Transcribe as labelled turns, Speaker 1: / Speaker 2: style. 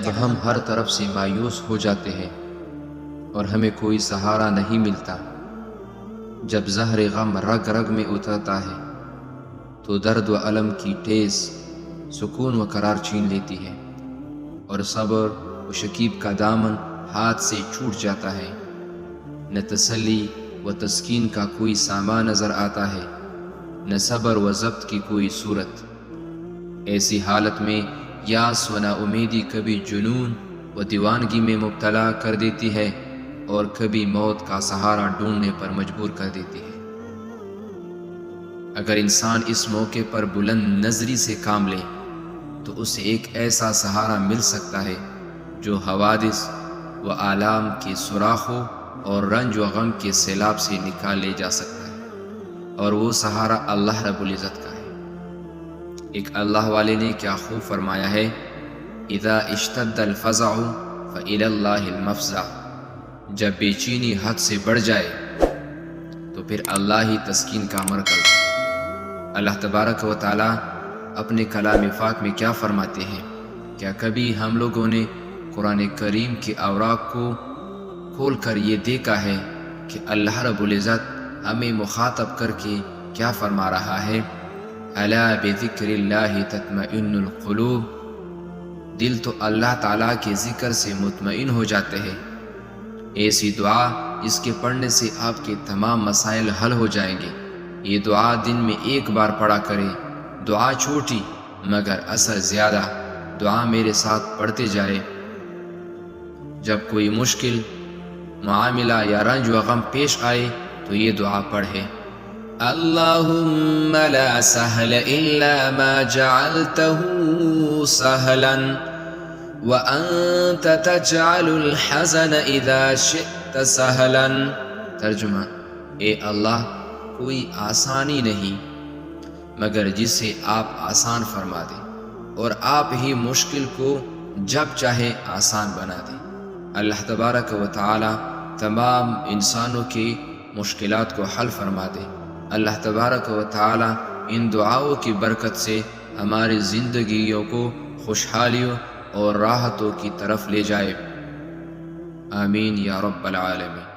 Speaker 1: جب ہم ہر طرف سے مایوس ہو جاتے ہیں اور ہمیں کوئی سہارا نہیں ملتا، جب زہر غم رگ رگ میں اترتا ہے تو درد و الم کی ٹھیس سکون و قرار چھین لیتی ہے، اور صبر و شکیب کا دامن ہاتھ سے چھوٹ جاتا ہے۔ نہ تسلی و تسکین کا کوئی سامان نظر آتا ہے، نہ صبر و ضبط کی کوئی صورت۔ ایسی حالت میں یاس و نا امیدی کبھی جنون و دیوانگی میں مبتلا کر دیتی ہے اور کبھی موت کا سہارا ڈھونڈنے پر مجبور کر دیتی ہے۔ اگر انسان اس موقع پر بلند نظری سے کام لے تو اسے ایک ایسا سہارا مل سکتا ہے جو حوادث و آلام کے سوراخوں اور رنج و غم کے سیلاب سے نکال لے جا سکتا ہے، اور وہ سہارا اللہ رب العزت کا ہے۔ ایک اللہ والے نے کیا خوب فرمایا ہے، اذا اشتد الفزع فإلی اللہ المفزع، جب بے چینی حد سے بڑھ جائے تو پھر اللہ ہی تسکین کا مرکز ہے۔ اللہ تبارک و تعالی اپنے کلام پاک میں کیا فرماتے ہیں؟ کیا کبھی ہم لوگوں نے قرآن کریم کے اوراق کو کھول کر یہ دیکھا ہے کہ اللہ رب العزت ہمیں مخاطب کر کے کیا فرما رہا ہے؟ الا بذکر اللہ تطمئن القلوب، دل تو اللہ تعالیٰ کے ذکر سے مطمئن ہو جاتے ہیں۔ ایسی دعا جس کے پڑھنے سے آپ کے تمام مسائل حل ہو جائیں گے، یہ دعا دن میں ایک بار پڑھا کرے۔ دعا چھوٹی مگر اثر زیادہ، دعا میرے ساتھ پڑھتے جائے۔ جب کوئی مشکل معاملہ یا رنج و غم پیش آئے تو یہ دعا پڑھے، اللہم لا سہل الا ما جعلته سہلا وانت تجعل الحزن اذا شئت سہلا۔ ترجمہ، اے اللہ، کوئی آسانی نہیں مگر جسے آپ آسان فرما دیں، اور آپ ہی مشکل کو جب چاہے آسان بنا دیں۔ اللہ تبارک و تعالی تمام انسانوں کی مشکلات کو حل فرما دے۔ اللہ تبارک و تعالی ان دعاؤں کی برکت سے ہماری زندگیوں کو خوشحالیوں اور راحتوں کی طرف لے جائے۔ آمین یا رب العالمین۔